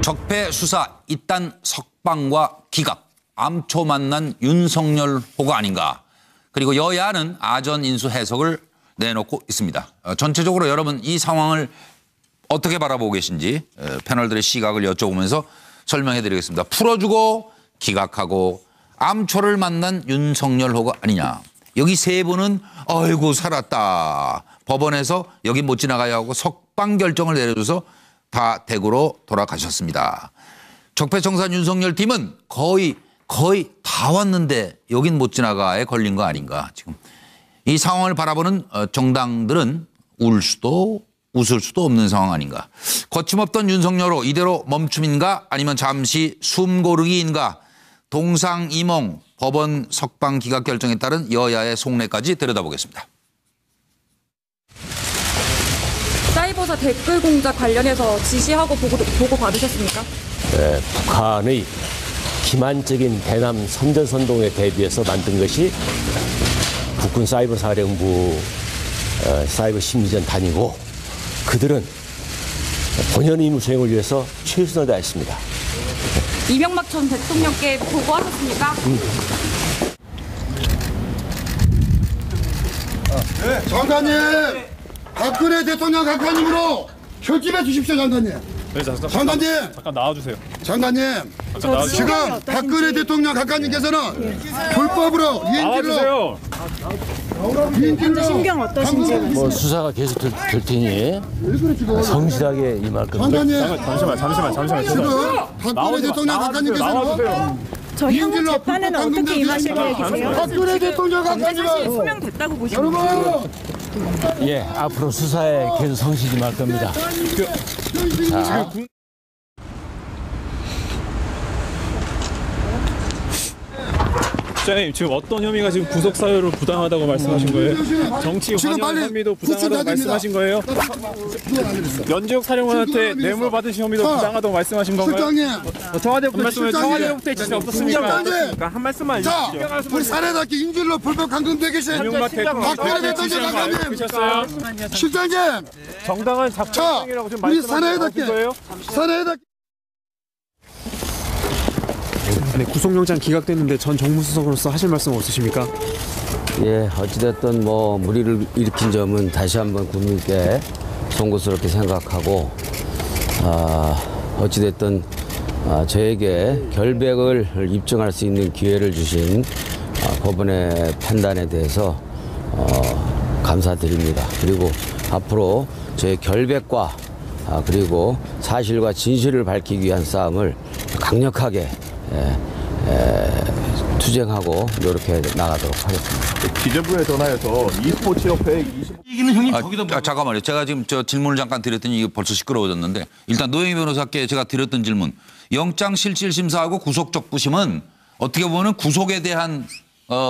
적폐 수사 이딴 석방과 기각, 암초 만난 윤석열호가 아닌가. 그리고 여야는 아전 인수 해석을 내놓고 있습니다. 전체적으로 여러분 이 상황을 어떻게 바라보고 계신지 패널들의 시각을 여쭤보면서 설명해 드리겠습니다. 풀어주고 기각하고 암초를 만난 윤석열호가 아니냐. 여기 세 분은 아이고 살았다. 법원에서 여기 못 지나가야 하고 석방 결정을 내려줘서 다 대구로 돌아가셨습니다. 적폐청산 윤석열 팀은 거의 다 왔는데 여긴 못 지나가에 걸린 거 아닌가. 지금 이 상황을 바라보는 정당들은 울 수도 웃을 수도 없는 상황 아닌가. 거침없던 윤석열호 이대로 멈춤인가 아니면 잠시 숨고르기인가. 동상이몽 법원 석방 기각 결정에 따른 여야의 속내까지 들여다보겠습니다. 사이버사 댓글 공작 관련해서 지시하고 보고 받으셨습니까? 네, 북한의 기만적인 대남 선전선동에 대비해서 만든 것이 국군 사이버사령부 사이버 심리전 단이고 그들은 본연 임무 수행을 위해서 최선을 다했습니다. 이명박 전 대통령께 보고하셨습니까? 네, 장관님! 박근혜 대통령 각하님으로 결집해 주십시오, 장관님. 네, 장관님! 잠깐 나와주세요. 장관님! 지금 박근혜 대통령 각하님께서는 불법으로 나와주세요. 심경 어떠신지. 뭐 수사가 계속 될 테니 성실하게 임할 겁니다. 장관님! 잠시만. 지금 박근혜 대통령 각하님께서는 나와주세요. 저 향후 재판에는 어떻게 임하실 계획이세요? 박근혜 대통령 사실 각하님은 소명됐다고 보시면 여러분! 예, 앞으로 수사에 계속 성실히 임할 겁니다. 자. 국장님 지금 어떤 혐의가 지금 구속 사유로 부당하다고 말씀하신 거예요? 정치 관여 혐의도 부당하다고 말씀하신 거예요? 연지혁 사령관한테 뇌물 받으신 혐의도 부당하다고 말씀하신 건가요? 실장님! 청와대부터 지시 없었습니까? 한 말씀만 자, 해주십시오. 우리 사례답게 인질로 불법 감금돼 계신 이명박 박근혜 대통령 대통령 각하님! 그셨어요? 실장님! 정당한 자, 작전이라고 지금 우리 말씀하신 거예요? 사례답게 네, 구속영장 기각됐는데 전 정무수석으로서 하실 말씀 없으십니까? 예, 어찌됐든 뭐 무리를 일으킨 점은 다시 한번 국민께 송구스럽게 생각하고 어찌됐든 저에게 결백을 입증할 수 있는 기회를 주신 법원의 판단에 대해서 감사드립니다. 그리고 앞으로 저의 결백과 그리고 사실과 진실을 밝히기 위한 싸움을 강력하게 투쟁하고 노력해 나가도록 하겠습니다. 기재부에 전화해서 e스포츠 협회 이기는 형님 잠깐만요. 제가 지금 질문을 잠깐 드렸더니 이게 벌써 시끄러워졌는데 일단 노영희 변호사께 제가 드렸던 질문. 영장실질심사하고 구속적부심은 어떻게 보면 구속에 대한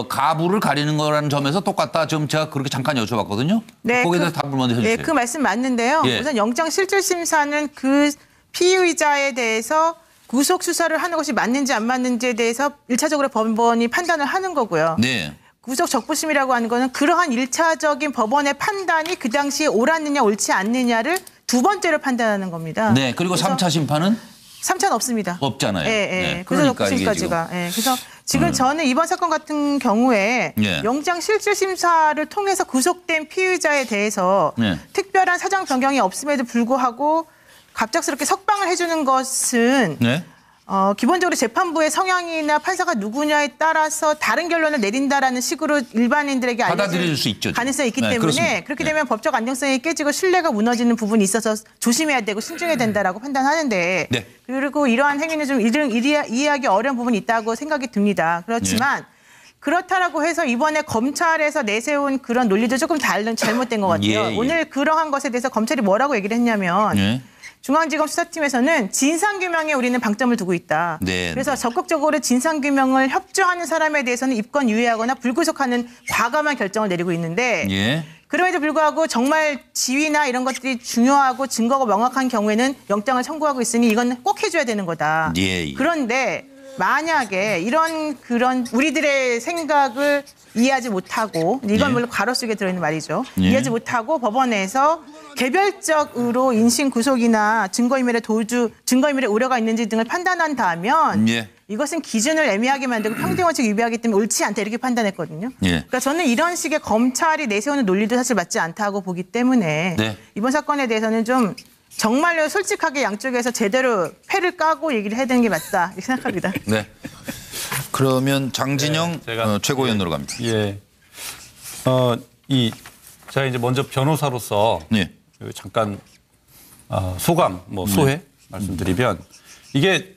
가부를 가리는 거라는 점에서 똑같다. 지금 제가 그렇게 잠깐 여쭤봤거든요. 네, 거기에 대해서 답을 먼저 해주세요. 네, 그 말씀 맞는데요. 예. 우선 영장실질심사는 그 피의자에 대해서 구속 수사를 하는 것이 맞는지 안 맞는지에 대해서 1차적으로 법원이 판단을 하는 거고요. 네. 구속 적부심이라고 하는 거는 그러한 1차적인 법원의 판단이 그 당시에 옳았느냐 옳지 않느냐를 두 번째로 판단하는 겁니다. 네. 그리고 3차 심판은? 3차는 없습니다. 없잖아요. 예, 예. 네. 구속 그러니까 적부심까지가. 예. 그래서 지금 저는 이번 사건 같은 경우에 예. 영장실질심사를 통해서 구속된 피의자에 대해서 예. 특별한 사정 변경이 없음에도 불구하고 갑작스럽게 석방을 해주는 것은 네. 기본적으로 재판부의 성향이나 판사가 누구냐에 따라서 다른 결론을 내린다라는 식으로 일반인들에게 받아들일 수 있죠. 가능성이 있기 네, 때문에 그렇습니다. 그렇게 네. 되면 법적 안정성이 깨지고 신뢰가 무너지는 부분이 있어서 조심해야 되고 신중해야 된다라고 판단하는데 네. 그리고 이러한 행위는 좀 이해하기 어려운 부분이 있다고 생각이 듭니다. 그렇지만 그렇다라고 해서 이번에 검찰에서 내세운 그런 논리도 조금 잘못된 것 같아요. 예. 오늘 그러한 것에 대해서 검찰이 뭐라고 얘기를 했냐면 예. 중앙지검 수사팀에서는 진상규명에 우리는 방점을 두고 있다. 네. 그래서 적극적으로 진상규명을 협조하는 사람에 대해서는 입건 유예하거나 불구속하는 과감한 결정을 내리고 있는데 예. 그럼에도 불구하고 정말 지위나 이런 것들이 중요하고 증거가 명확한 경우에는 영장을 청구하고 있으니 이건 꼭 해줘야 되는 거다. 예. 그런데 만약에 그런 우리들의 생각을 이해하지 못하고 이건 물론 괄호 속에 들어있는 말이죠. 이해하지 못하고 법원에서 개별적으로 인신 구속이나 증거인멸의 우려가 있는지 등을 판단한다면 이것은 기준을 애매하게 만들고 평등원칙 위배하기 때문에 옳지 않다 이렇게 판단했거든요. 그러니까 저는 이런 식의 검찰이 내세우는 논리도 사실 맞지 않다고 보기 때문에 이번 사건에 대해서는 좀 정말로 솔직하게 양쪽에서 제대로 패를 까고 얘기를 해야 되는 게 맞다 이렇게 생각합니다. 네. 그러면 장진영 최고위원으로 갑니다. 예. 제가 이제 먼저 변호사로서 잠깐 소감, 소회 말씀드리면 이게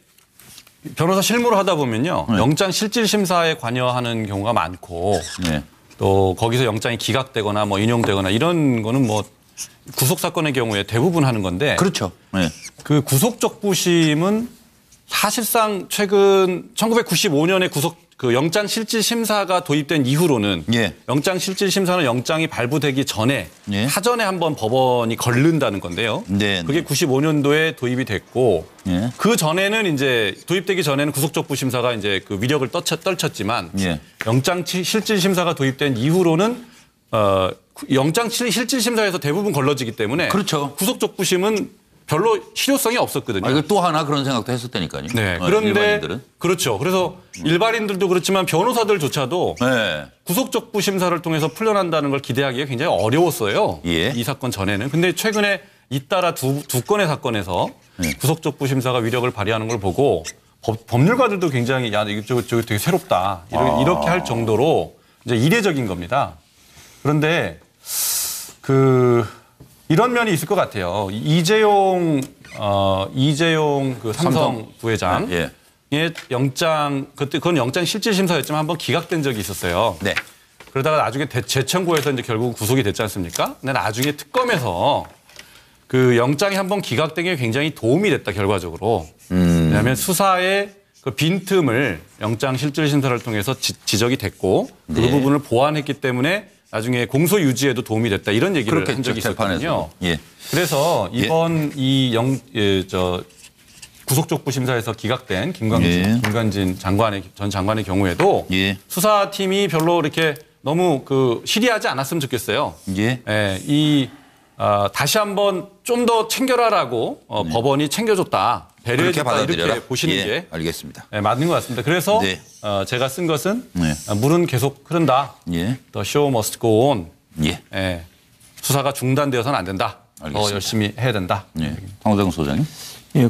변호사 실무를 하다 보면요. 영장 실질 심사에 관여하는 경우가 많고 또 거기서 영장이 기각되거나 인용되거나 이런 거는 구속 사건의 경우에 대부분 하는 건데. 그렇죠. 그 구속적 부심은 사실상 최근 1995년에 영장 실질 심사가 도입된 이후로는 영장 실질 심사는 영장이 발부되기 전에 사전에 한번 법원이 걸른다는 건데요. 그게 95년도에 도입이 됐고 그 전에는 이제 도입되기 전에는 구속적 부심사가 이제 그 위력을 떨쳤지만 영장 실질 심사가 도입된 이후로는 영장 실질 심사에서 대부분 걸러지기 때문에 그렇죠. 구속적 부심은 별로 실효성이 없었거든요. 이거 또 하나 그런 생각도 했었다니까요. 네. 그런데 일반인들은. 그렇죠. 그래서 일반인들도 그렇지만 변호사들조차도 구속적 부심사를 통해서 풀려난다는 걸 기대하기가 굉장히 어려웠어요. 이 사건 전에는. 근데 최근에 잇따라 두 건의 사건에서 구속적 부심사가 위력을 발휘하는 걸 보고 법률가들도 굉장히 이거 되게 새롭다. 이렇게 할 정도로 이제 이례적인 겁니다. 그런데 이런 면이 있을 것 같아요. 이재용 그 삼성 부회장의 그건 영장 실질 심사였지만 한번 기각된 적이 있었어요. 그러다가 나중에 재청구해서 이제 결국 구속이 됐지 않습니까? 근데 나중에 특검에서 그 영장이 한번 기각된 게 굉장히 도움이 됐다 결과적으로. 왜냐하면 수사의 그 빈틈을 영장 실질 심사를 통해서 지적이 됐고 그 부분을 보완했기 때문에 나중에 공소 유지에도 도움이 됐다 이런 얘기를 한 적이 있었거든요. 그래서 이번 구속적 부심사에서 기각된 김관진 전 장관의 경우에도 수사팀이 별로 이렇게 너무 실의하지 않았으면 좋겠어요. 다시 한번 좀 더 챙겨라라고 법원이 챙겨줬다. 배려해줬다 이렇게 보시는 게 알겠습니다. 맞는 것 같습니다. 그래서 제가 쓴 것은 물은 계속 흐른다. The show must go on. 수사가 중단되어서는 안 된다. 더 열심히 해야 된다. 황우정 소장님.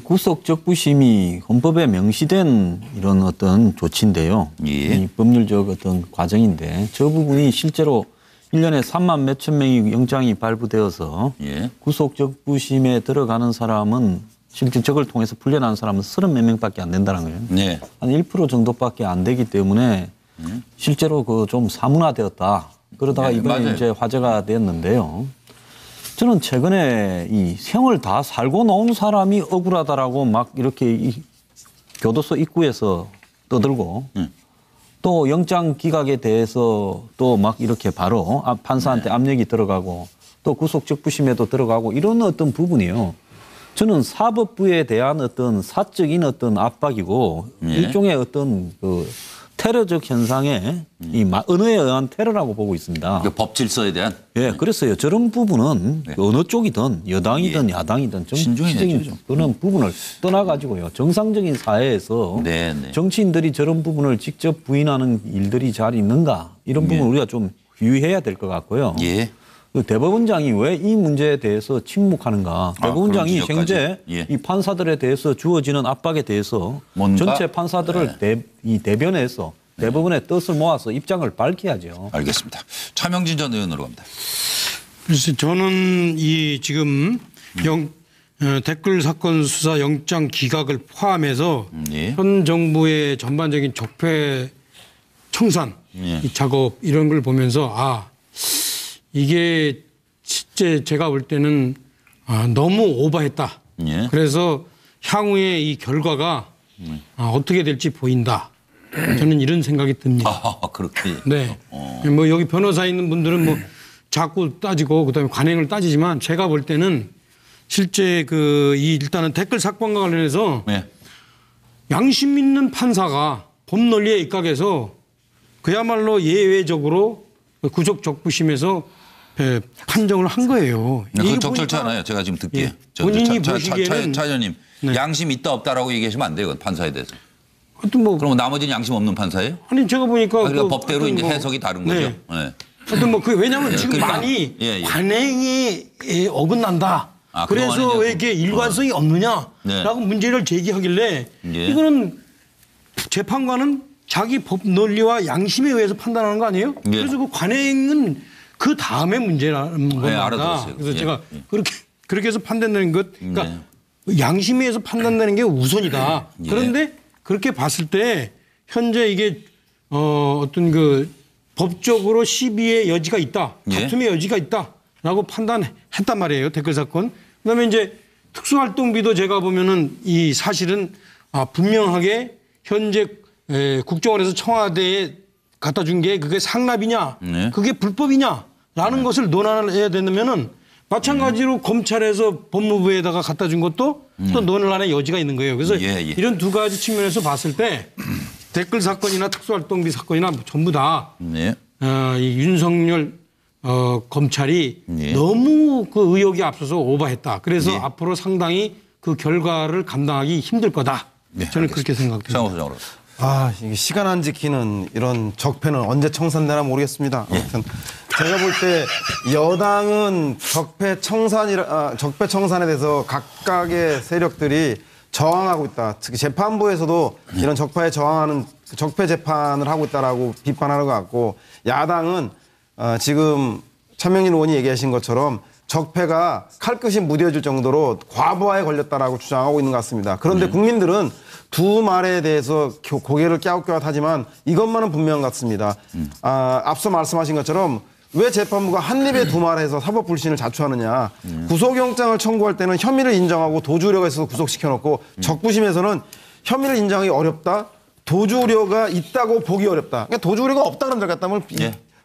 구속적 부심이 헌법에 명시된 이런 어떤 조치인데요. 이 법률적 어떤 과정인데 저 부분이 실제로 1년에 3만 몇천 명이 영장이 발부되어서 구속적 부심에 들어가는 사람은 실제 저걸 통해서 풀려난 사람은 30몇 명밖에 안 된다는 거예요. 한 1% 정도밖에 안 되기 때문에 실제로 좀 사문화되었다. 그러다가 이번에 이제 화제가 되었는데요. 저는 최근에 이 생을 다 살고 나온 사람이 억울하다라고 막 이렇게 이 교도소 입구에서 떠들고 또 영장 기각에 대해서 또 막 이렇게 바로 판사한테 압력이 들어가고 또 구속적 부심에도 들어가고 이런 어떤 부분이요. 저는 사법부에 대한 어떤 사적인 어떤 압박이고 일종의 어떤 테러적 현상의 이 언어에 의한 테러라고 보고 있습니다. 법 질서에 대한? 그랬어요. 저런 부분은 어느 쪽이든 여당이든 야당이든 정치적인 그런 부분을 떠나가지고요. 정상적인 사회에서 정치인들이 저런 부분을 직접 부인하는 일들이 잘 있는가 이런 부분 우리가 좀 유의해야 될 것 같고요. 대법원장이 왜 이 문제에 대해서 침묵하는가. 대법원장이 현재 이 판사들에 대해서 주어지는 압박에 대해서 전체 판사들을 대변해서 대법원의 뜻을 모아서 입장을 밝혀야죠. 알겠습니다. 차명진 전 의원으로 갑니다. 그래서 저는 이 지금 댓글 사건 수사 영장 기각을 포함해서 현 정부의 전반적인 적폐 청산 이 작업 이런 걸 보면서 이게 실제 제가 볼 때는 너무 오버했다. 그래서 향후에 이 결과가 어떻게 될지 보인다. 저는 이런 생각이 듭니다. 그렇게. 네. 여기 변호사 있는 분들은 자꾸 따지고 그다음에 관행을 따지지만 제가 볼 때는 실제 일단은 댓글 사건과 관련해서 양심 있는 판사가 법 논리에 입각해서 그야말로 예외적으로 구속 적부심에서 판정을 한 거예요. 그 적절치 않아요. 제가 지금 듣기에. 본인이 보시기에는 차 의원님 양심 있다 없다라고 얘기하시면 안 돼요. 판사에 대해서. 하여튼 뭐 그럼 나머지는 양심 없는 판사예요? 아니 제가 보니까 그러니까 법대로 이제 해석이 다른 거죠. 네. 네. 하여튼 뭐 왜냐하면 지금 그러니까, 많이 관행이 어긋난다. 그래서 왜 이렇게 일관성이 없느냐라고 문제를 제기하길래 이거는 재판관은 자기 법 논리와 양심에 의해서 판단하는 거 아니에요? 그래서 그 관행은 그 다음에 문제라는 겁니다. 그래서 제가 그렇게 해서 판단되는 것, 그러니까 양심에 의해서 판단되는 게 우선이다. 그런데 그렇게 봤을 때 현재 이게 어떤 그 법적으로 시비의 여지가 있다, 다툼의 여지가 있다라고 판단했단 말이에요. 댓글 사건. 그다음에 이제 특수활동비도 제가 보면은 이 사실은 분명하게 현재 국정원에서 청와대에 갖다 준 게 그게 상납이냐, 그게 불법이냐라는 것을 논의를 해야 된다면은 마찬가지로 검찰에서 법무부에다가 갖다 준 것도 또 논란의 여지가 있는 거예요. 그래서 이런 두 가지 측면에서 봤을 때 댓글 사건이나 특수활동비 사건이나 전부 다 이 윤석열 검찰이 너무 그 의혹이 앞서서 오버했다. 그래서 앞으로 상당히 그 결과를 감당하기 힘들 거다. 저는 그렇게 생각합니다. 이게 시간 안 지키는 이런 적폐는 언제 청산되나 모르겠습니다. 아무튼 제가 볼 때 여당은 적폐 청산에 대해서 각각의 세력들이 저항하고 있다. 특히 재판부에서도 이런 적폐에 저항하는 적폐 재판을 하고 있다라고 비판하는 것 같고, 야당은 지금 천명진 의원이 얘기하신 것처럼 적폐가 칼끝이 무뎌질 정도로 과부하에 걸렸다라고 주장하고 있는 것 같습니다. 그런데 국민들은 두 말에 대해서 고개를 갸웃갸웃하지만 이것만은 분명한 것 같습니다. 앞서 말씀하신 것처럼 왜 재판부가 한 입에 두 말해서 사법 불신을 자초하느냐. 구속영장을 청구할 때는 혐의를 인정하고 도주 우려가 있어서 구속시켜놓고 적부심에서는 혐의를 인정하기 어렵다. 도주 우려가 있다고 보기 어렵다. 그러니까 도주 우려가 없다 그런 줄 같다면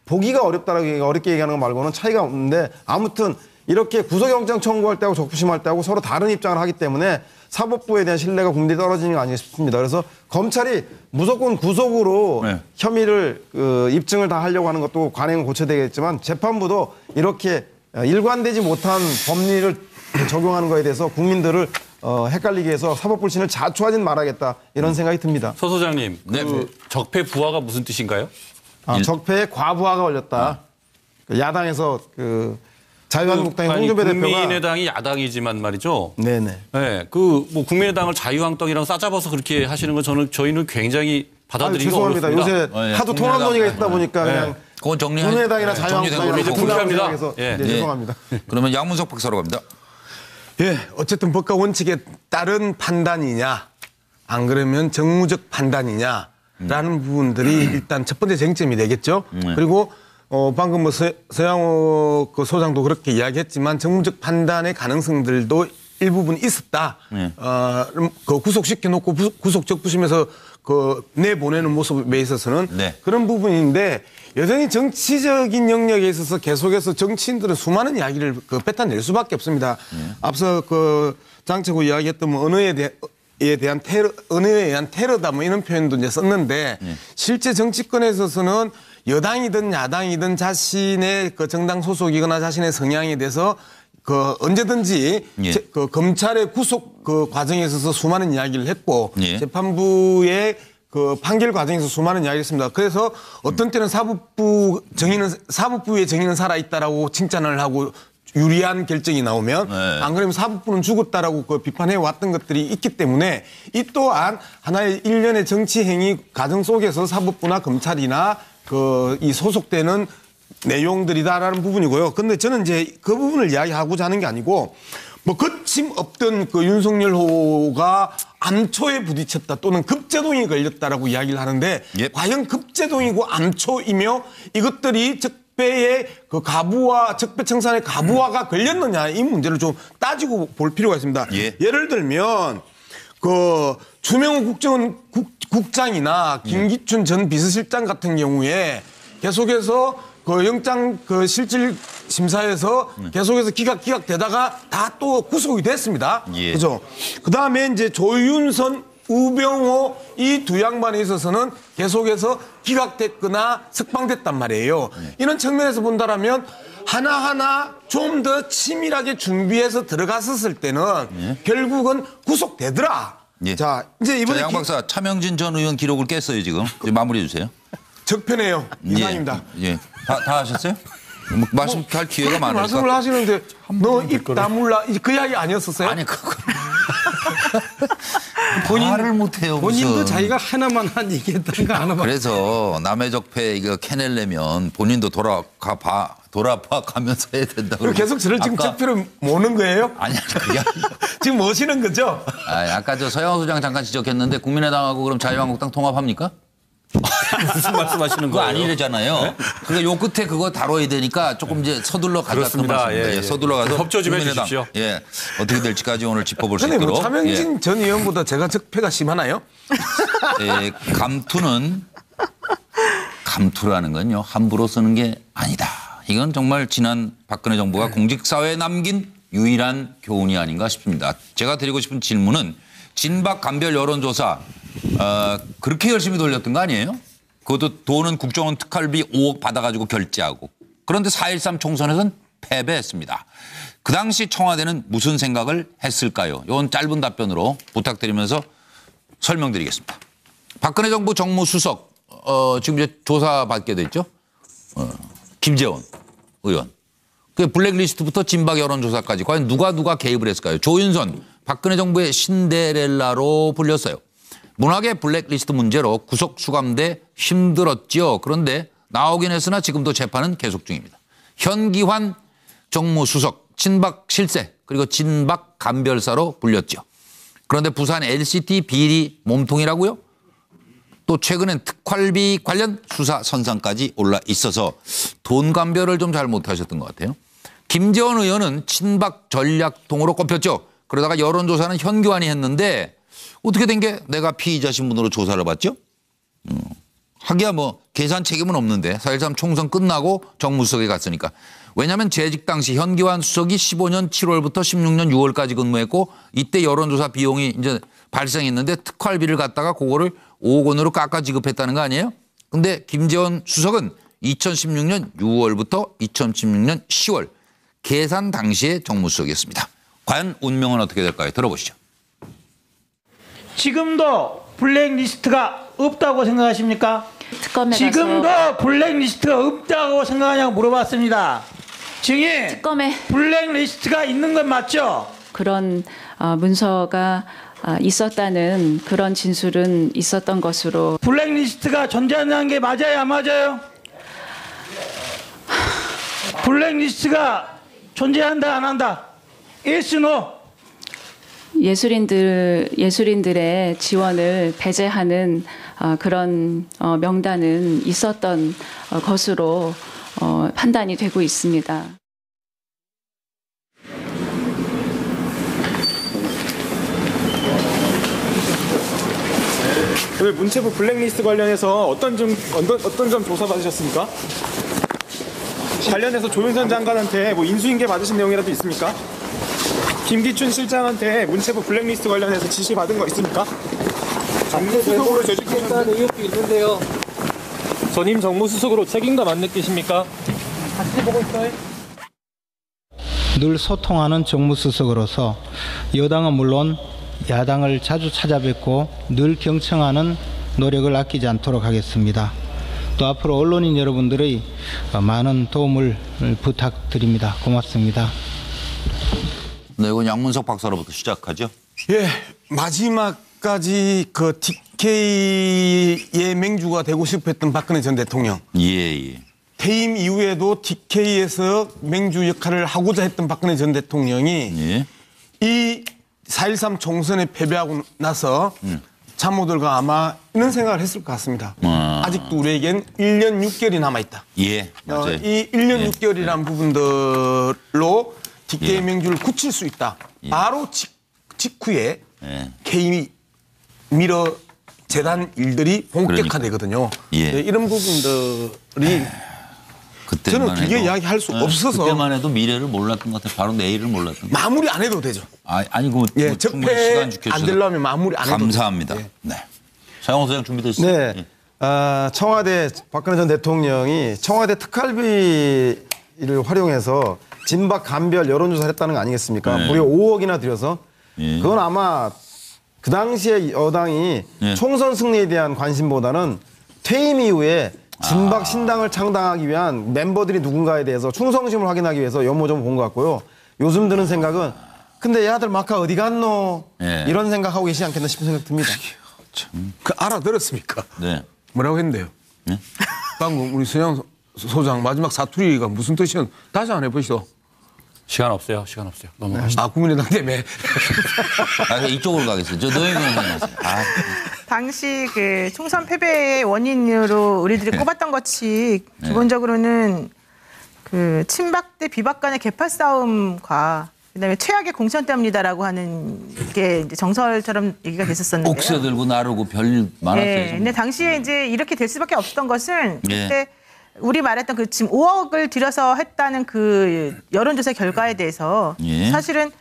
보기가 어렵다라고 어렵게 얘기하는 거 말고는 차이가 없는데, 아무튼 이렇게 구속영장 청구할 때하고 적부심할 때하고 서로 다른 입장을 하기 때문에 사법부에 대한 신뢰가 국민들이 떨어지는 거 아니겠 싶습니다. 그래서 검찰이 무조건 구속으로 혐의를 입증을 다 하려고 하는 것도 관행은 고쳐야 되겠지만, 재판부도 이렇게 일관되지 못한 법리를 적용하는 거에 대해서 국민들을 헷갈리게 해서 사법 불신을 자초하진 말아야겠다, 이런 생각이 듭니다. 서 소장님, 적폐 부화가 무슨 뜻인가요? 적폐에 과부하가 걸렸다. 야당에서 자유한국당의 홍준표 대표가, 국민의당이 야당이지만 말이죠. 네네. 네, 뭐 국민의당을 자유한국당이랑 싸잡아서 그렇게 하시는 건 저희는 굉장히 받아들이기 죄송합니다. 어렵습니다. 요새 하도 통합 논의가 있다 보니까 그냥 그건 국민의당이나 자유한국당이나 이제 불쾌합니다. 죄송합니다. 그러면 양문석 박사로 갑니다. 어쨌든 법과 원칙에 따른 판단이냐, 안 그러면 정무적 판단이냐라는 부분들이 일단 첫 번째 쟁점이 되겠죠. 그리고 방금 뭐 서양호 그 소장도 그렇게 이야기했지만 정무적 판단의 가능성들도 일부분 있었다. 그 구속시켜 놓고 구속 적부심에서 내보내는 모습에 있어서는 그런 부분인데, 여전히 정치적인 영역에 있어서 계속해서 정치인들은 수많은 이야기를 뱉어낼 수밖에 없습니다. 앞서 장채고 이야기했던 뭐 언어에 대한 테러다 뭐 이런 표현도 이제 썼는데, 실제 정치권에 있어서는 여당이든 야당이든 자신의 정당 소속이거나 자신의 성향에 대해서 언제든지 검찰의 구속 과정에 있어서 수많은 이야기를 했고, 재판부의 판결 과정에서 수많은 이야기를 했습니다. 그래서 어떤 때는 사법부의 정의는 살아있다라고 칭찬을 하고 유리한 결정이 나오면, 안 그러면 사법부는 죽었다라고 비판해 왔던 것들이 있기 때문에, 이 또한 하나의 일련의 정치 행위 과정 속에서 사법부나 검찰이나 이 소속되는 내용들이다라는 부분이고요. 근데 저는 이제 그 부분을 이야기하고자 하는 게 아니고, 뭐 거침없던 윤석열 후보가 암초에 부딪혔다 또는 급제동이 걸렸다라고 이야기를 하는데, 과연 급제동이고 암초이며 이것들이 적폐의 적폐 청산의 가부화가 걸렸느냐, 이 문제를 좀 따지고 볼 필요가 있습니다. 예를 들면 주명호 국장이나 김기춘 전 비서실장 같은 경우에 계속해서 영장 실질 심사에서 계속해서 기각되다가 다 또 구속이 됐습니다. 그죠? 그 다음에 이제 조윤선 우병우 이 두 양반에 있어서는 계속해서 기각됐거나 석방됐단 말이에요. 이런 측면에서 본다라면 하나하나 좀 더 치밀하게 준비해서 들어갔었을 때는 결국은 구속되더라. 예. 자, 이제 이번에 양 박사 차명진 전 의원 기록을 깼어요 지금. 이제 마무리해 주세요. 적편해요. 이상입니다. 예. 다 하셨어요? 말씀할 기회가 많으니까. 말씀을 하시는데 너 입 다물라 그 이야기 아니었었어요? 아니 그거. 말을 못해요. 본인도 자기가 하나만 한 얘기했다는 거 하나만. 그래서 남의 적폐 이거 캐내려면 본인도 돌아봐 가면서 해야 된다고. 계속 저를 지금 적폐를 모는 거예요? 아니 그게 지금 모시는 거죠? 아까 저 서영호 소장 잠깐 지적했는데 국민의당하고 그럼 자유한국당 통합합니까? 무슨 말씀하시는 그거 거예요? 아니래잖아요. 네? 그러니까 요 끝에 그거 다뤄야 되니까 조금 이제 서둘러 가자. 그렇습니다. 예, 서둘러 가서 협조 좀 국민의당, 해주십시오. 예, 어떻게 될지까지 오늘 짚어볼 수 근데 있도록. 뭐 차명진 전 의원보다 제가 적폐가 심하나요? 예, 감투라는 건요 함부로 쓰는 게 아니다. 이건 정말 지난 박근혜 정부가 공직사회에 남긴 유일한 교훈이 아닌가 싶습니다. 제가 드리고 싶은 질문은 진박 감별 여론조사 그렇게 열심히 돌렸던 거 아니에요? 그것도 돈은 국정원 특활비 5억 받아가지고 결제하고. 그런데 4.13 총선에서는 패배했습니다. 그 당시 청와대는 무슨 생각을 했을까요? 이건 짧은 답변으로 부탁드리면서 설명드리겠습니다. 박근혜 정부 정무수석 지금 이제 조사받게 됐죠? 김재원 의원. 그 블랙리스트부터 진박 여론조사까지 과연 누가 개입을 했을까요? 조윤선 박근혜 정부의 신데렐라로 불렸어요. 문학의 블랙리스트 문제로 구속 수감돼 힘들었죠. 그런데 나오긴 했으나 지금도 재판은 계속 중입니다. 현기환 정무수석 진박 실세 그리고 진박 감별사로 불렸죠. 그런데 부산 LCT 비리 몸통이라고요? 또 최근엔 특활비 관련 수사 선상까지 올라 있어서 돈 감별을 좀 잘 못하셨던 것 같아요. 김재원 의원은 친박 전략통으로 꼽혔죠. 그러다가 여론조사는 현기환이 했는데 어떻게 된 게 내가 피의자 신분으로 조사를 받죠? 하기야 뭐 계산 책임은 없는데 4.13 총선 끝나고 정무수석에 갔으니까. 왜냐하면 재직 당시 현기환 수석이 15년 7월부터 16년 6월까지 근무했고 이때 여론조사 비용이 이제 발생했는데 특활비를 갖다가 그거를 5억 원으로 깎아 지급했다는 거 아니에요? 근데 김재원 수석은 2016년 6월부터 2016년 10월 계산 당시의 정무수석이었습니다. 과연 운명은 어떻게 될까요? 들어보시죠. 지금도 블랙리스트가 없다고 생각하십니까? 특검에 지금도 블랙리스트가 없다고 생각하냐고 물어봤습니다. 증인, 특검에 블랙리스트가 있는 건 맞죠? 그런 문서가 있었다는 그런 진술은 있었던 것으로. 블랙리스트가 존재하는 게 맞아요, 안 맞아요? 블랙리스트가 존재한다, 안 한다? Yes, no? 예술인들의 지원을 배제하는 그런 명단은 있었던 것으로 판단이 되고 있습니다. 오늘 문체부 블랙리스트 관련해서 어떤 점 조사받으셨습니까? 관련해서 조윤선 장관한테 뭐 인수인계 받으신 내용이라도 있습니까? 김기춘 실장한테 문체부 블랙리스트 관련해서 지시 받은 거 있습니까? 정무수석으로 재직했다는 의혹도 있는데요. 전임 정무수석으로 책임감 안 느끼십니까? 같이 보고 있어요. 늘 소통하는 정무수석으로서 여당은 물론 야당을 자주 찾아뵙고 늘 경청하는 노력을 아끼지 않도록 하겠습니다. 또 앞으로 언론인 여러분들의 많은 도움을 부탁드립니다. 고맙습니다. 네, 이건 양문석 박사로부터 시작하죠. 예, 마지막까지 그 TK의 맹주가 되고 싶었던 박근혜 전 대통령. 예. 퇴임 이후에도 TK에서 맹주 역할을 하고자 했던 박근혜 전 대통령이 이 4.13 총선에 패배하고 나서 참모들과 아마 이런 생각을 했을 것 같습니다. 아직도 우리에겐 1년 6개월이 남아있다. 예, 맞아요. 이 1년 6개월이라는 부분들로 TK 맹주를 굳힐 수 있다. 바로 직후에 K 미러 재단 일들이 본격화되거든요. 이런 부분들이 저는 길게 이야기할 수 없어서. 그때만 해도 미래를 몰랐던 것 같아요. 바로 내일을 몰랐던 것 같아요. 마무리 안 해도 되죠. 아니 그 예, 충분히 적폐 시간 지켜주셔서 안 되려면 마무리 안 해도 감사합니다. 되죠. 네. 사용호 소장 준비됐어요? 네. 예. 청와대 박근혜 전 대통령이 청와대 특활비를 활용해서 진박 감별 여론조사를 했다는 거 아니겠습니까? 네. 무려 5억이나 들여서 예. 그건 아마 그 당시에 여당이 예. 총선 승리에 대한 관심보다는 퇴임 이후에 진박 신당을 창당하기 위한 멤버들이 누군가에 대해서 충성심을 확인하기 위해서 연모좀 본 것 같고요. 요즘 드는 생각은 근데 얘들 마카 어디 갔노? 예. 이런 생각하고 계시지 않겠나 싶은 생각 듭니다. 그 알아들었습니까? 네. 뭐라고 했는데요? 네? 방금 우리 서영 소장 마지막 사투리가 무슨 뜻이었? 다시 안 해보시죠. 시간 없어요. 넘어가시죠. 아, 국민의당 때문에. 이쪽으로 가겠어요. 저 노영민 의원님. 당시 그 총선 패배의 원인으로 우리들이 꼽았던 것이 기본적으로는 그 친박 대 비박 간의 개파 싸움과 그다음에 최악의 공천 때문이다라고 하는 게 이제 정설처럼 얘기가 됐었었는데요. 옥새 들고 나르고 별 많았어요. 네, 근데 당시에 이제 이렇게 될 수밖에 없었던 것은 예. 그때 우리 말했던 그 지금 5억을 들여서 했다는 그 여론조사 결과에 대해서 예. 사실은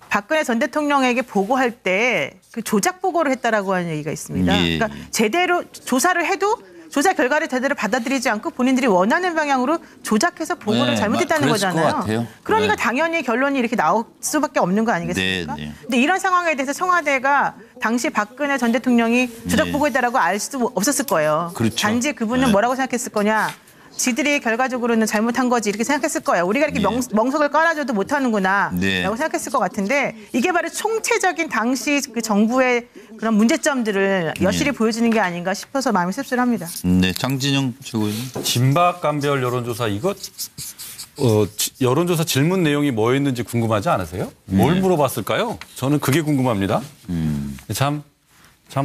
박근혜 전 대통령에게 보고할 때 그 조작 보고를 했다라고 하는 얘기가 있습니다. 예. 그러니까 제대로 조사를 해도 조사 결과를 제대로 받아들이지 않고 본인들이 원하는 방향으로 조작해서 보고를 네, 잘못했다는 그랬을 것 거잖아요. 같아요. 그러니까 네. 당연히 결론이 이렇게 나올 수밖에 없는 거 아니겠습니까? 네, 네. 근데 이런 상황에 대해서 청와대가 당시 박근혜 전 대통령이 조작 네. 보고했다라고 알 수도 없었을 거예요. 그렇죠. 단지 그분은 네. 뭐라고 생각했을 거냐. 지들이 결과적으로는 잘못한 거지 이렇게 생각했을 거예요. 우리가 이렇게 멍석을 깔아줘도 못하는구나 네. 라고 생각했을 것 같은데 이게 바로 총체적인 당시 그 정부의 그런 문제점들을 여실히 보여주는 게 아닌가 싶어서 마음이 씁쓸합니다. 네, 장진영 최고위원. 진박 감별 여론조사 이거 여론조사 질문 내용이 뭐였는지 궁금하지 않으세요? 뭘 물어봤을까요? 저는 그게 궁금합니다. 참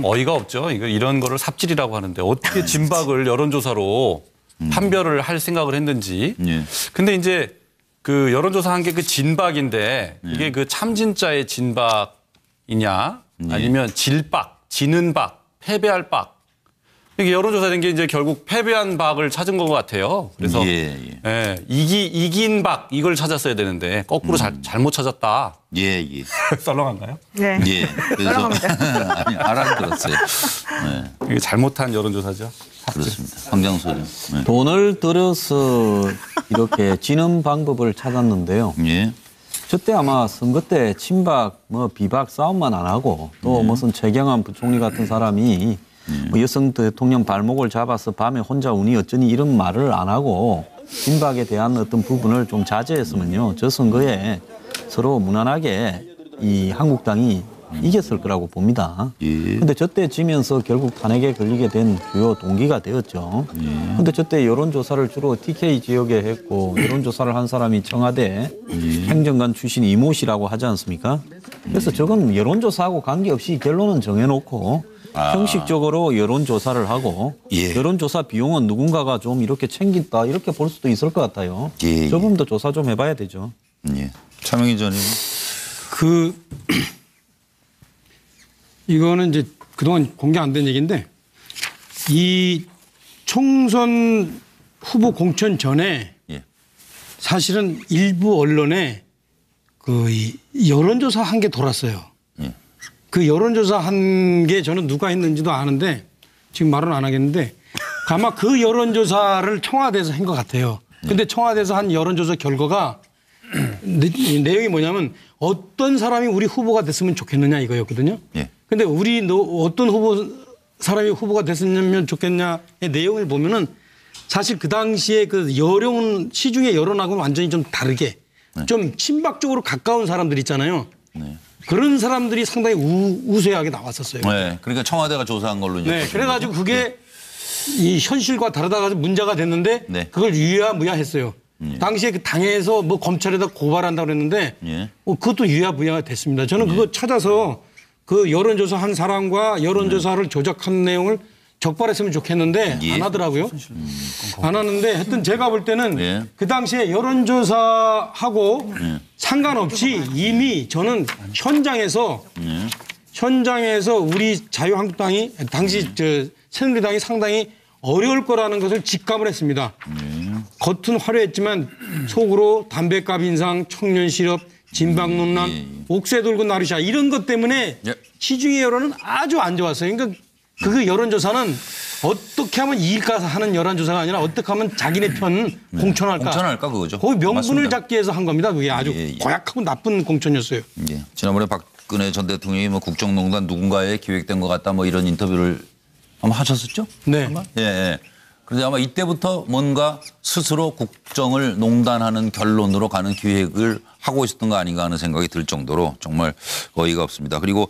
어이가 없죠. 이런 거를 삽질이라고 하는데 어떻게 진박을 여론조사로 판별을 할 생각을 했는지. 근데 이제 그 여론조사 한 게 그 진박인데 이게 그 참진자의 진박이냐 아니면 질박, 지는 박, 패배할 박. 이게 여론조사된 게 이제 결국 패배한 박을 찾은 것 같아요. 그래서 이긴 박 이걸 찾았어야 되는데 거꾸로 잘못 찾았다. 예. 썰렁한가요? 네. 예. 그래서 아니, 알아들었어요. 네. 이게 잘못한 여론조사죠. 그렇습니다. 황장소 소장. 네. 돈을 들여서 이렇게 지는 방법을 찾았는데요. 예. 저때 아마 선거 때 친박, 비박 싸움만 안 하고 또 무슨 최경환 부총리 같은 사람이 여성 대통령 발목을 잡아서 밤에 혼자 우니 어쩌니 이런 말을 안 하고 진박에 대한 어떤 부분을 좀 자제했으면요. 저 선거에 서로 무난하게 이 한국당이 이겼을 거라고 봅니다. 그런데 저때 지면서 결국 탄핵에 걸리게 된 주요 동기가 되었죠. 그런데 저때 여론조사를 주로 TK 지역에 했고 여론조사를 한 사람이 청와대 행정관 출신 이모 씨라고 하지 않습니까? 그래서 저건 여론조사하고 관계없이 결론은 정해놓고 형식적으로 여론조사를 하고 여론조사 비용은 누군가가 좀 이렇게 챙긴다 이렇게 볼 수도 있을 것 같아요. 조금 더 조사 좀 해봐야 되죠. 차명희 전 의원. 이거는 이제 그동안 공개 안 된 얘기인데 이 총선 후보 공천 전에 사실은 일부 언론에 그 여론조사 한 게 돌았어요. 그 여론조사 한 게 저는 누가 했는지도 아는데 지금 말은 안 하겠는데 아마 그 여론조사를 청와대에서 한 것 같아요. 근데 청와대에서 한 여론조사 결과가 내용이 뭐냐면 어떤 사람이 우리 후보가 됐으면 좋겠느냐 이거였거든요. 근데 어떤 사람이 후보가 됐으면 좋겠냐의 내용을 보면은 사실 그 당시에 그 시중의 여론하고는 완전히 좀 다르게 좀 친박 쪽으로 가까운 사람들 있잖아요. 그런 사람들이 상당히 우세하게 나왔었어요. 네. 그러니까 청와대가 조사한 걸로 이제. 네. 그래가지고 그게 이 현실과 다르다가 문제가 됐는데 그걸 유야무야했어요. 당시에 그 당에서 뭐 검찰에다 고발한다고 그랬는데 그것도 유야무야가 됐습니다. 저는 그거 찾아서 그 여론조사 한 사람과 여론조사를 조작한 내용을 적발했으면 좋겠는데 안 하더라고요. 안 하는데 하여튼 제가 볼 때는 그 당시에 여론조사하고 상관없이 이미 저는 현장에서 우리 자유한국당이 당시 새누리당이 상당히 어려울 거라는 것을 직감을 했습니다. 겉은 화려했지만 속으로 담배값 인상, 청년 실업, 진박 논란, 옥새 돌고 나르샤 이런 것 때문에 시중의 여론은 아주 안 좋았어요. 그러니까 그 여론조사는 어떻게 하면 이익가 하는 여론조사가 아니라 어떻게 하면 자기네 편 공천할까 그거죠. 거의 명분을 맞습니다. 잡기 위해서 한 겁니다. 그게 아주 고약하고 나쁜 공천이었어요. 지난번에 박근혜 전 대통령이 뭐 국정농단 누군가에 기획된 것 같다 뭐 이런 인터뷰를 아마 하셨었죠? 네. 예. 그런데 아마 이때부터 뭔가 스스로 국정을 농단하는 결론으로 가는 기획을 하고 있었던 거 아닌가 하는 생각이 들 정도로 정말 어이가 없습니다. 그리고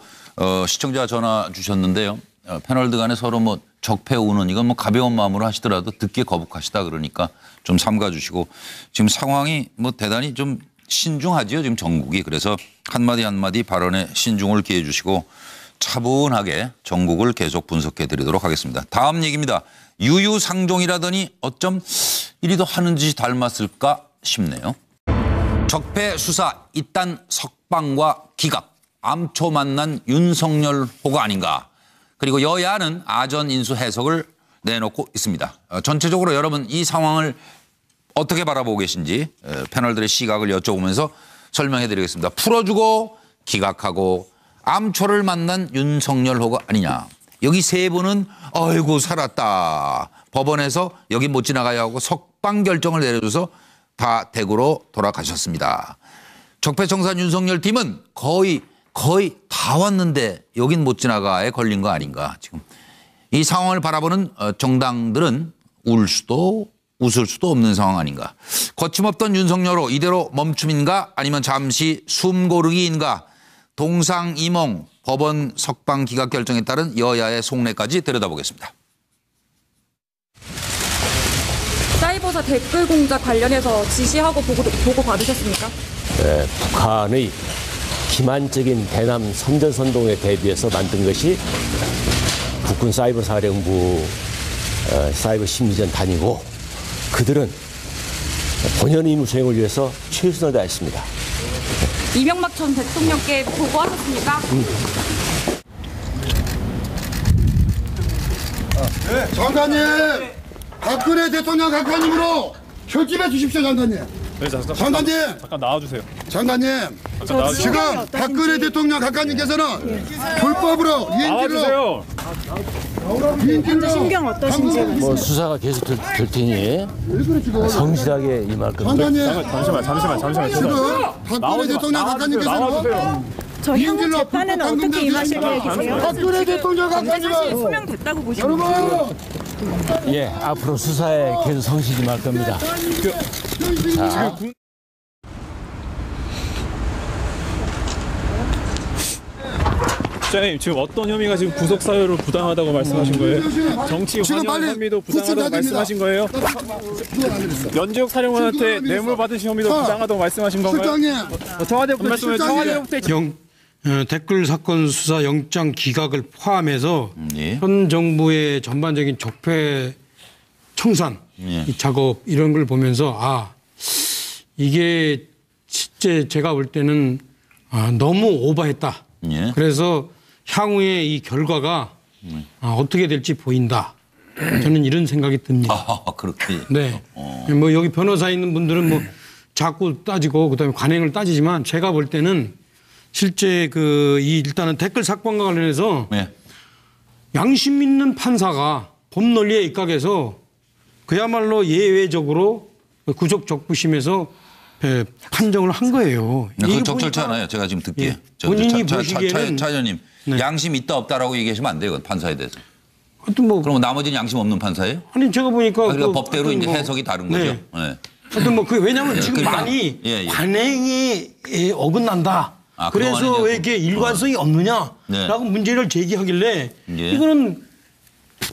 시청자 전화 주셨는데요. 패널들 간에 서로 뭐 적폐 우는 이건 뭐 가벼운 마음으로 하시더라도 듣기에 거북하시다 그러니까 좀 삼가 주시고 지금 상황이 뭐 대단히 좀 신중하지요. 지금 전국이. 그래서 한마디 한마디 발언에 신중을 기해 주시고 차분하게 전국을 계속 분석해 드리도록 하겠습니다. 다음 얘기입니다. 유유상종이라더니 어쩜 이리도 하는 짓이 닮았을까 싶네요. 적폐 수사 이딴 석방과 기각, 암초 만난 윤석열 호가 아닌가. 그리고 여야는 아전 인수 해석을 내놓고 있습니다. 전체적으로 여러분 이 상황을 어떻게 바라보고 계신지 패널들의 시각을 여쭤보면서 설명해 드리겠습니다. 풀어주고 기각하고 암초를 만난 윤석열 호가 아니냐. 여기 세 분은 아이고 살았다. 법원에서 여기 못 지나가야 하고 석방 결정을 내려줘서 다 대구로 돌아가셨습니다. 적폐청산 윤석열 팀은 거의 다 왔는데 여긴 못 지나가에 걸린 거 아닌가. 지금 이 상황을 바라보는 정당들은 울 수도 웃을 수도 없는 상황 아닌가. 거침없던 윤석열호 이대로 멈춤인가 아니면 잠시 숨고르기인가. 동상이몽 법원 석방 기각 결정에 따른 여야의 속내까지 들여다보겠습니다. 사이버사 댓글 공작 관련해서 지시하고 보고 받으셨습니까? 네, 북한의 기만적인 대남 선전선동에 대비해서 만든 것이 국군 사이버사령부 사이버 심리전 단이고 그들은 본연 임무 수행을 위해서 최선을 다했습니다. 이명박 전 대통령께 보고하셨습니까? 장관님, 박근혜 대통령 각하님으로 결집해 주십시오, 장관님. 네, 장관님. 잠깐 나와주세요. 장관님, 지금 박근혜 대통령 각하님께서는 불법으로 나와주세요. 신경 어떠신지. 뭐 수사가 계속 될 테니 성실하게 임할 겁니다. 잠시만. 지금 박근혜 대통령 각하님께서는 저 향후 재판에는 어떻게 임하실 계획이세요? 박근혜 대통령 사실 각하님은 소명됐다고 보시면 여러분 예, 앞으로 수사에 계속 성실히 임할 겁니다. 자. 국장님 지금 어떤 혐의가 지금 구속 사유로 부당하다고 말씀하신 거예요? 정치 환영 혐의도 부당하다고 말씀하신 거예요? 연재욱 사령관한테 뇌물 받으신 혐의도 부당하다고 말씀하신 건가요? 댓글 사건 수사 영장 기각을 포함해서 현 정부의 전반적인 적폐 청산 이 작업 이런 걸 보면서 이게 실제 제가 볼 때는 너무 오버했다. 그래서 향후에 이 결과가 어떻게 될지 보인다. 저는 이런 생각이 듭니다. 그렇게. 네. 뭐 여기 변호사 있는 분들은 뭐 자꾸 따지고 그다음에 관행을 따지지만 제가 볼 때는 실제 일단은 댓글 사건과 관련해서 양심 있는 판사가 법 논리에 입각해서 그야말로 예외적으로 구속 적부심에서 판정을 한 거예요. 그거 적절치 않아요. 제가 지금 듣기에. 본인이 보시기에는 차 의원님 양심 있다 없다라고 얘기하시면 안 돼요. 판사에 대해서. 하여튼 뭐 그럼 나머지는 양심 없는 판사예요? 아니 제가 보니까 그러니까 법대로 이제 해석이 다른 거죠. 네. 하여튼 뭐 왜냐하면 지금 그러니까, 많이 관행이 어긋난다. 그래서 왜 이렇게 일관성이 없느냐라고 문제를 제기하길래 이거는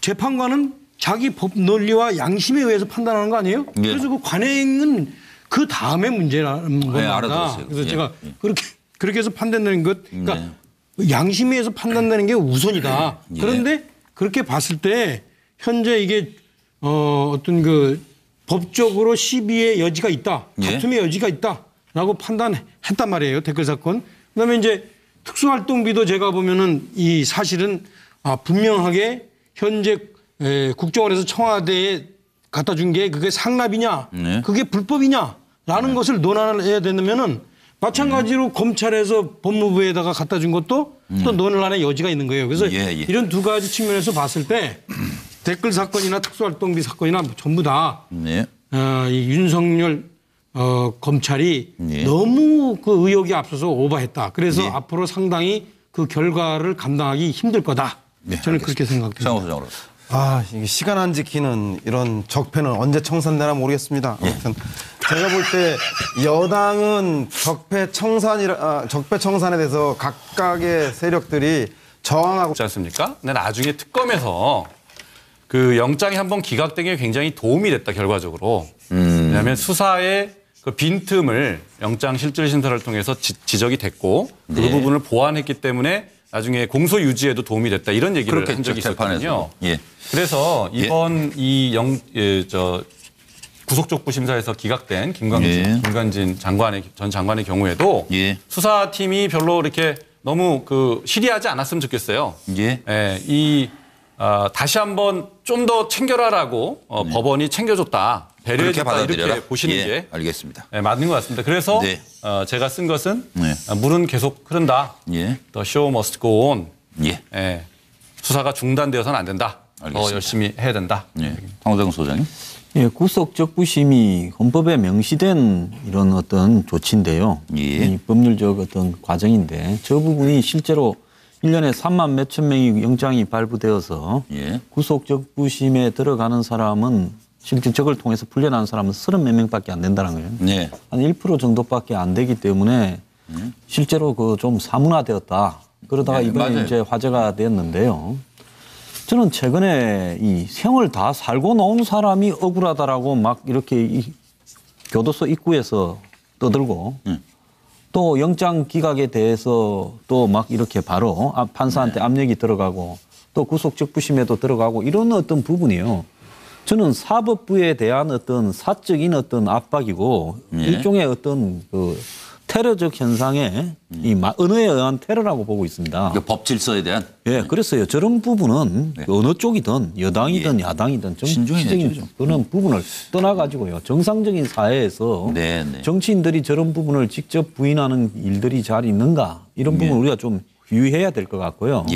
재판관은 자기 법 논리와 양심에 의해서 판단하는 거 아니에요? 그래서 그 관행은 그 다음에 문제라는 겁니다. 알아들었어요. 그래서 제가 그렇게 해서 판단되는 것, 그러니까 양심에 의해서 판단되는 게 우선이다. 그런데 그렇게 봤을 때 현재 이게 어떤 법적으로 시비의 여지가 있다, 다툼의 여지가 있다라고 판단했단 말이에요. 댓글 사건. 그다음에 이제 특수활동비도 제가 보면은 이 사실은 분명하게 현재 국정원에서 청와대에 갖다 준 게 그게 상납이냐, 그게 불법이냐라는 것을 논의를 해야 된다면은 마찬가지로 검찰에서 법무부에다가 갖다 준 것도 또 논란의 여지가 있는 거예요. 그래서 이런 두 가지 측면에서 봤을 때 댓글 사건이나 특수활동비 사건이나 전부 다 이 윤석열 검찰이 너무 그 의혹이 앞서서 오버했다. 그래서 앞으로 상당히 그 결과를 감당하기 힘들 거다. 저는 그렇게 생각합니다. 아, 이게 시간 안 지키는 이런 적폐는 언제 청산되나 모르겠습니다. 아무튼 제가 볼 때 여당은 적폐 청산에 대해서 각각의 세력들이 저항하고 있지 않습니까? 근데 나중에 특검에서 그 영장이 한번 기각된 게 굉장히 도움이 됐다, 결과적으로. 왜냐하면 수사의 그 빈틈을 영장 실질심사를 통해서 지적이 됐고 그 부분을 보완했기 때문에 나중에 공소 유지에도 도움이 됐다, 이런 얘기를 한 적이 있었거든요. 그래서 이번 구속적부 심사에서 기각된 김관진 전 장관의 경우에도 수사팀이 별로 이렇게 너무 실의하지 않았으면 좋겠어요. 다시 한번 좀 더 챙겨라라고 법원이 챙겨줬다, 배려해줬다, 이렇게 보시는 게 알겠습니다. 맞는 것 같습니다. 그래서 제가 쓴 것은 물은 계속 흐른다. The show must go on. 수사가 중단되어서는 안 된다. 더 열심히 해야 된다. 황호정 소장님. 구속적부심이 헌법에 명시된 이런 어떤 조치인데요. 이 법률적 어떤 과정인데 저 부분이 실제로 1년에 3만 몇천 명의 영장이 발부되어서 구속적부심에 들어가는 사람은 실제 적을 통해서 풀려나는 사람은 30몇 명밖에 안 된다는 거예요. 한 1% 정도밖에 안 되기 때문에 실제로 좀 사문화되었다. 그러다가 이번에 이제 화제가 되었는데요. 저는 최근에 이 생을 다 살고 나온 사람이 억울하다라고 막 이렇게 이 교도소 입구에서 떠들고 또 영장 기각에 대해서 또 막 이렇게 바로 판사한테 압력이 들어가고 또 구속적부심에도 들어가고 이런 어떤 부분이요. 저는 사법부에 대한 어떤 사적인 어떤 압박이고 일종의 어떤 테러적 현상의 이 언어에 의한 테러라고 보고 있습니다. 법 질서에 대한? 그래서요. 저런 부분은 어느 쪽이든 여당이든 야당이든 정치적인 그런 부분을 떠나가지고요. 정상적인 사회에서 정치인들이 저런 부분을 직접 부인하는 일들이 잘 있는가 이런 부분을 우리가 좀 유의해야 될 것 같고요.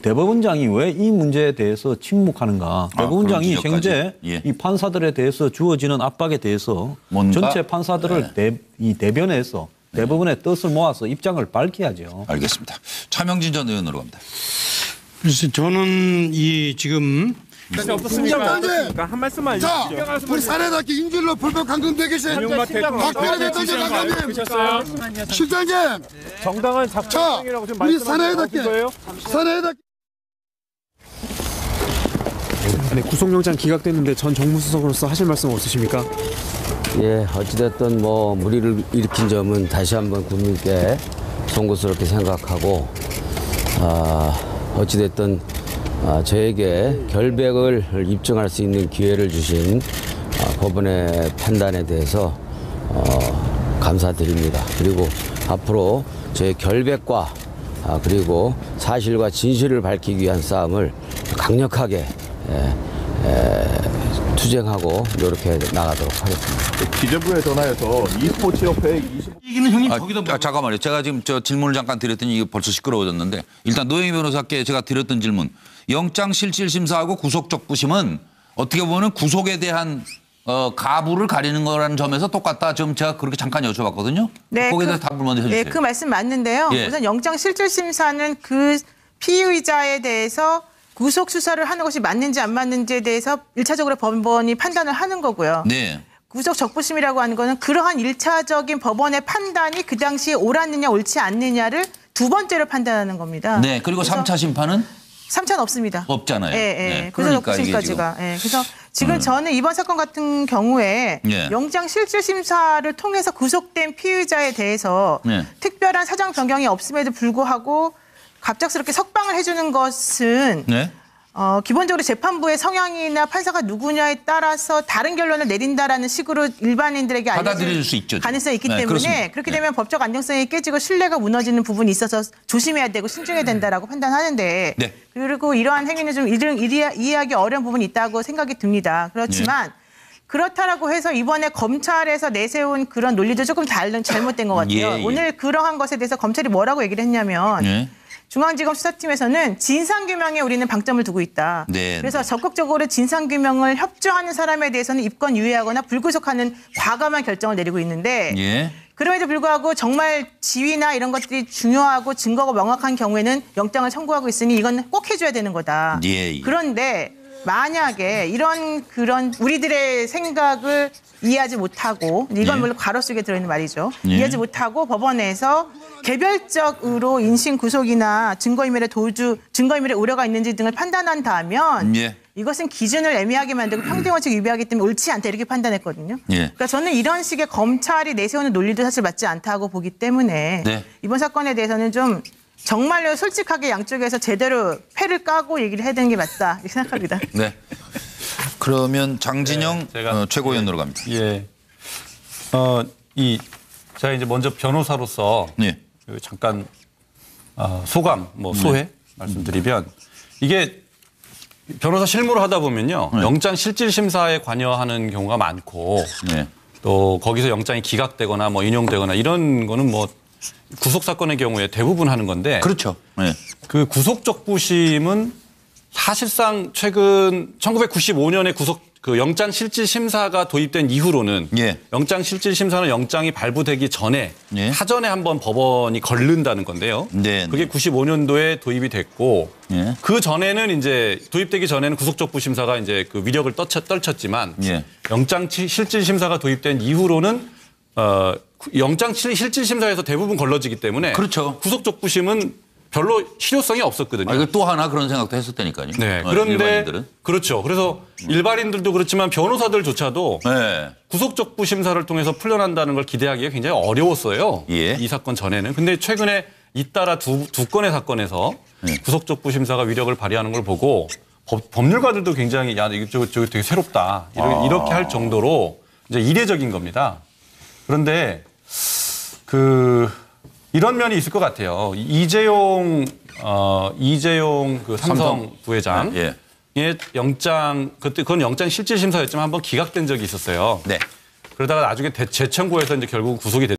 대법원장이 왜 이 문제에 대해서 침묵하는가. 대법원장이 현재 이 판사들에 대해서 주어지는 압박에 대해서 전체 판사들을 대변해서 대법원의 뜻을 모아서 입장을 밝혀야죠. 알겠습니다. 차명진 전 의원으로 갑니다. 그래서 저는 지금 한 말씀만 자, 우리 사내답게 인질로 불법 감금되기 계신 박근혜 대통령 장관님, 실장님, 정당한 작성이라고 지금 말씀하신 거예요? 사내답게. 네, 구속영장 기각됐는데 전 정무수석으로서 하실 말씀 없으십니까? 어찌됐든 무리를 일으킨 점은 다시 한번 국민께 송구스럽게 생각하고 어찌됐든 저에게 결백을 입증할 수 있는 기회를 주신 법원의 판단에 대해서 감사드립니다. 그리고 앞으로 저의 결백과 그리고 사실과 진실을 밝히기 위한 싸움을 강력하게 투쟁하고 노력해 나가도록 하겠습니다. 기재부에 전화해서 e스포츠 협회 이기는 형님 거기다 잠깐만요. 제가 지금 질문을 잠깐 드렸더니 이게 벌써 시끄러워졌는데 일단 노영희 변호사께 제가 드렸던 질문. 영장 실질심사하고 구속적부심은 어떻게 보면 구속에 대한 가부를 가리는 거라는 점에서 똑같다. 지금 제가 그렇게 잠깐 여쭤봤거든요. 거기에 대해서 답을 먼저 해주세요. 그 말씀 맞는데요. 우선 영장 실질심사는 그 피의자에 대해서 구속 수사를 하는 것이 맞는지 안 맞는지에 대해서 1차적으로 법원이 판단을 하는 거고요. 구속 적부심이라고 하는 거는 그러한 1차적인 법원의 판단이 그 당시에 옳았느냐 옳지 않느냐를 두 번째로 판단하는 겁니다. 그리고 3차 심판은? 3차는 없습니다. 없잖아요. 구속 적부심까지가. 그래서 지금 저는 이번 사건 같은 경우에 영장 실질심사를 통해서 구속된 피의자에 대해서 특별한 사정 변경이 없음에도 불구하고 갑작스럽게 석방을 해주는 것은 기본적으로 재판부의 성향이나 판사가 누구냐에 따라서 다른 결론을 내린다라는 식으로 일반인들에게 받아들일 수 있죠. 가능성이 있기 네, 때문에 그렇습니다. 그렇게 되면 법적 안정성이 깨지고 신뢰가 무너지는 부분이 있어서 조심해야 되고 신중해야 된다라고 판단하는데 네. 그리고 이러한 행위는 좀 이해하기 어려운 부분이 있다고 생각이 듭니다. 그렇지만 그렇다라고 해서 이번에 검찰에서 내세운 그런 논리도 조금 잘못된 것 같아요. 오늘 그러한 것에 대해서 검찰이 뭐라고 얘기를 했냐면 중앙지검 수사팀에서는 진상규명에 우리는 방점을 두고 있다. 그래서 적극적으로 진상규명을 협조하는 사람에 대해서는 입건 유예하거나 불구속하는 과감한 결정을 내리고 있는데 그럼에도 불구하고 정말 지위나 이런 것들이 중요하고 증거가 명확한 경우에는 영장을 청구하고 있으니 이건 꼭 해줘야 되는 거다. 그런데 만약에 그런 우리들의 생각을 이해하지 못하고 이건 물론 괄호 속에 들어있는 말이죠. 이해하지 못하고 법원에서 개별적으로 인신 구속이나 증거인멸의 우려가 있는지 등을 판단한다면 이것은 기준을 애매하게 만들고 평등원칙 위배하기 때문에 옳지 않다 이렇게 판단했거든요. 그러니까 저는 이런 식의 검찰이 내세우는 논리도 사실 맞지 않다고 보기 때문에 이번 사건에 대해서는 좀 정말로 솔직하게 양쪽에서 제대로 패를 까고 얘기를 해야 되는 게 맞다 이렇게 생각합니다. 네. 그러면 장진영 최고위원으로 갑니다. 제가 이제 먼저 변호사로서 잠깐 소감, 소회 말씀드리면 이게 변호사 실무를 하다 보면요. 영장 실질 심사에 관여하는 경우가 많고 또 거기서 영장이 기각되거나 인용되거나 이런 거는 구속 사건의 경우에 대부분 하는 건데 그렇죠. 그 구속적 부심은 사실상 최근 1995년에 그 영장 실질 심사가 도입된 이후로는 영장 실질 심사는 영장이 발부되기 전에 사전에 한번 법원이 걸른다는 건데요. 그게 95년도에 도입이 됐고 그 전에는 이제 도입되기 전에는 구속적 부심사가 이제 그 위력을 떨쳤지만 영장 실질 심사가 도입된 이후로는 영장 실질 심사에서 대부분 걸러지기 때문에 구속적 부심은 별로 실효성이 없었거든요. 이거 또 하나 그런 생각도 했었다니까요. 그런데 일반인들은. 그렇죠. 그래서 일반인들도 그렇지만 변호사들조차도 구속적 부심사를 통해서 풀려난다는 걸 기대하기가 굉장히 어려웠어요. 이 사건 전에는. 근데 최근에 잇따라 두 건의 사건에서 구속적 부심사가 위력을 발휘하는 걸 보고 법률가들도 굉장히 이거 되게 새롭다. 이렇게 할 정도로 이제 이례적인 겁니다. 그런데 이런 면이 있을 것 같아요. 이재용 그 삼성 부회장의 영장 그건 영장 실질 심사였지만 한번 기각된 적이 있었어요. 그러다가 나중에 재청구해서 이제 결국 구속이 됐.